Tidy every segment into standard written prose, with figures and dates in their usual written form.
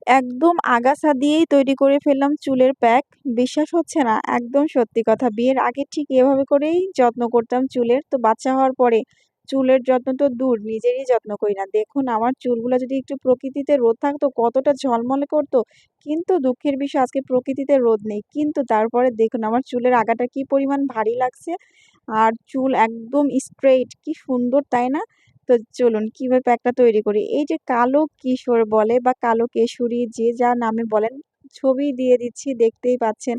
একদম আগাছা দিয়েই তৈরি করে ফেললাম চুলের প্যাক। বিশ্বাস হচ্ছে না। একদম সত্যি কথা। বিয়ের আগে ঠিক এভাবে করেই যত্ন করতাম চুলের। তো বাচ্চা হওয়ার পরে চুলের যত্ন তো দূর, নিজেরই যত্ন করি না। দেখুন আমার চুলগুলা যদি একটু প্রকৃতিতে রোদ থাকতো কতটা ঝলমলে করতো। কিন্তু দুঃখের বিষয় আজকে প্রকৃতিতে রোদ নেই। কিন্তু তারপরে দেখুন আমার চুলের আগাটা কি পরিমাণ ভারী লাগছে। আর চুল একদম স্ট্রেইট কি সুন্দর, তাই না? তো চলুন কিভাবে প্যাকটা তৈরি করি। এই যে কালো কিশোর বলে বা কালো কেশরী যে যা নামে বলেন, ছবি দিয়ে দিচ্ছি দেখতেই পাচ্ছেন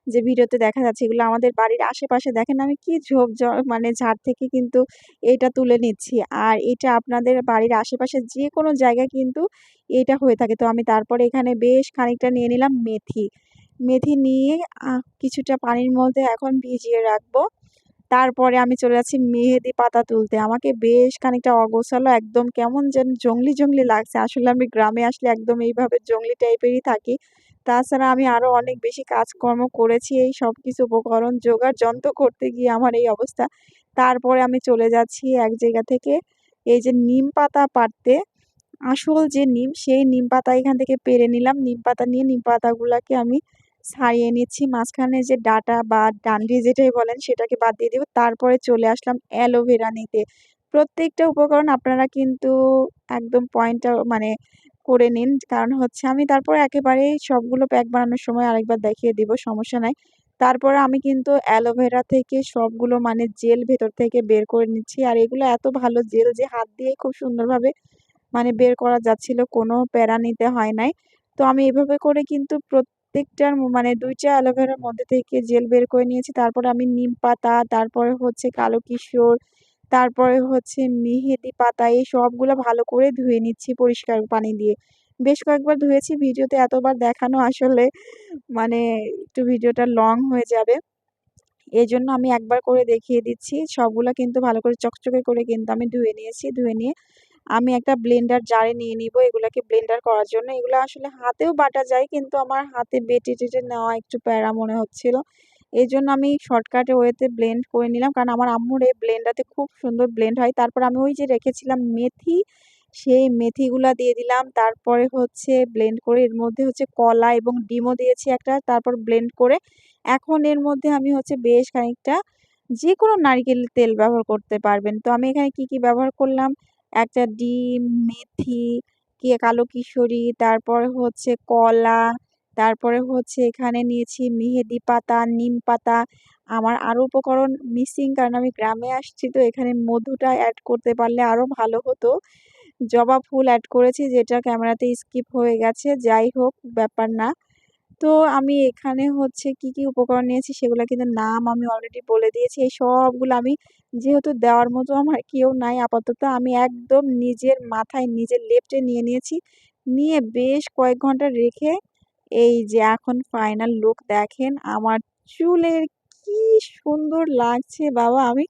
যে ভিডিওতে দেখা যাচ্ছে এগুলো আমাদের বাড়ির আশেপাশে দেখেন আমি কি ঝোপ মানে ঝাড় থেকে কিন্তু এটা তুলে নিচ্ছি। আর এটা আপনাদের বাড়ির আশেপাশে যেকোনো জায়গায় কিন্তু এটা হয়ে থাকে। তো আমি তারপরে এখানে বেশ খানিকটা নিয়ে নিলাম মেথি। মেথি নিয়ে কিছুটা পানির মধ্যে এখন ভিজিয়ে রাখবো। তারপরে আমি চলে যাচ্ছি মেহেদি পাতা তুলতে। আমাকে বেশ খানিকটা অগোছালো একদম কেমন যেন জংলি, জংলি লাগছে। আসলে আমি গ্রামে আসলে একদম এইভাবে জংলি টাইপেরই থাকি। তাছাড়া আমি আরো অনেক বেশি কাজকর্ম করেছি এই সবকিছু উপকরণ জোগাড় যন্ত্র করতে গিয়ে আমার এই অবস্থা। তারপরে আমি চলে যাচ্ছি এক জায়গা থেকে এই যে নিম পাতা পাড়তে। আসল যে নিম, সেই নিম পাতা এখান থেকে পেড়ে নিলাম। নিম পাতা নিয়ে নিম পাতাগুলাকে আমি ছাড়িয়ে নিচ্ছি। মাঝখানে যে ডাঁটা বা ডান্ডি যেটাই বলেন সেটাকে বাদ দিয়ে দিব। তারপরে চলে আসলাম অ্যালোভেরা নিতে। প্রত্যেকটা উপকরণ আপনারা কিন্তু একদম পয়েন্টটা মানে করে নিন। কারণ হচ্ছে আমি তারপরে একেবারেই সবগুলো প্যাক বানানোর সময় আরেকবার দেখিয়ে দিব, সমস্যা নাই। তারপরে আমি কিন্তু অ্যালোভেরা থেকে সবগুলো মানে জেল ভেতর থেকে বের করে নিচ্ছি। আর এগুলো এত ভালো জেল যে হাত দিয়েই খুব সুন্দরভাবে মানে বের করা যাচ্ছিল, কোনো প্যারা নিতে হয় নাই। তো আমি এভাবে করে কিন্তু প্রত্যেকটার মানে ২ টা অ্যালোভেরার মধ্যে থেকে জেল বের করে নিয়েছি। তারপরে আমি নিম পাতা, তারপরে হচ্ছে কালো কিশোর, তারপরে হচ্ছে মেহেদি পাতা এই সবগুলা ভালো করে ধুয়ে নিচ্ছি পরিষ্কার পানি দিয়ে। বেশ কয়েকবার ধুয়েছি, ভিডিওতে এতবার দেখানো আসলে মানে একটু ভিডিওটা লং হয়ে যাবে। এজন্য আমি একবার করে দেখিয়ে দিচ্ছি। সবগুলা কিন্তু ভালো করে চকচকে করে কিন্তু আমি ধুয়ে নিয়েছি। ধুয়ে নিয়ে আমি একটা ব্লেন্ডার জারে নিয়ে নিবো এগুলাকে ব্লেন্ডার করার জন্য। এগুলা আসলে হাতেও বাটা যায় কিন্তু আমার হাতে বেটে-টেটে নেওয়া একটু প্যারা মনে হচ্ছিল। এজন্য আমি শর্টকাটে ওয়েতে ব্লেন্ড করে নিলাম। কারণ আমার আম্মুর এই ব্লেন্ডারতে খুব সুন্দর ব্লেন্ড হয়। তারপর আমি ওই যে রেখেছিলাম মেথি, সেই মেথিগুলা দিয়ে দিলাম। তারপরে হচ্ছে ব্লেন্ড করে এর মধ্যে হচ্ছে কলা এবং ডিমও দিয়েছি একটা। তারপর ব্লেন্ড করে এখন এর মধ্যে আমি হচ্ছে বেশ খানিকটা যেকোনো নারিকেলের তেল ব্যবহার করতে পারবেন। তো আমি এখানে কি, কি ব্যবহার করলাম একটা ডিম, মেথি, কালো কিশোরী, তারপরে হচ্ছে কলা, তারপরে হচ্ছে এখানে নিয়েছি মেহেদি পাতা, নিম পাতা। আমার আরো উপকরণ মিসিং কারণ আমি গ্রামে আসছি তো এখানে মধুটা এড করতে পারলে আরো ভালো হতো। জবা ফুল এড করেছি যেটা ক্যামেরাতে স্কিপ হয়ে গেছে। যাই হোক ব্যাপার না। তো আমি এখানে হচ্ছে কি, কি উপকরণ নিয়েছি সেগুলা কিন্তু নাম আমি অলরেডি বলে দিয়েছি। এই সবগুলো আমি যেহেতু দেওয়ার মতো আমার কেউ নাই আপাতত আমি একদম নিজের মাথায় নিজের লেপটে নিয়ে নিয়েছি। নিয়ে বেশ কয়েক ঘন্টা রেখে এই যে এখন ফাইনাল লুক দেখেন আমার চুলের কি সুন্দর লাগছে বাবা! আমি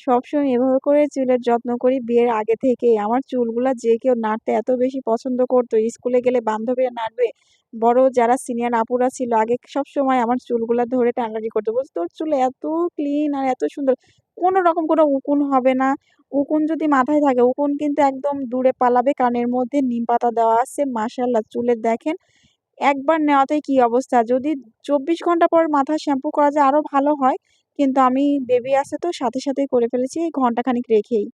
সবসময় এভাবে করে চুলের যত্ন করি বিয়ের আগে থেকেই। আমার চুলগুলা যে কেউ নাড়তে এত বেশি পছন্দ করত। স্কুলে গেলে বান্ধবীরা নাড়বে। বড় যারা সিনিয়র আপুরা ছিল আগে সবসময় আমার চুলগুলা ধরে টানাটানি করত। বলতো, "তোর চুল এত ক্লিন আর এত সুন্দর। কোন রকম কোনো উকুন হবে না। উকুন যদি মাথায় থাকে, উকুন কিন্তু একদম দূরে পালাবে। কারণ এর মধ্যে নিমপাতা দেওয়া আছে। মাশাআল্লাহ চুলের দেখেন একবার নেওয়াতেই কি অবস্থা। যদি ২৪ ঘন্টা পর মাথা শ্যাম্পু করা যায় আরো ভালো হয়। কিন্তু আমি বেবি আছে তো সাথে, সাথেই করে ফেলেছি ঘন্টা খানিক রেখেই।"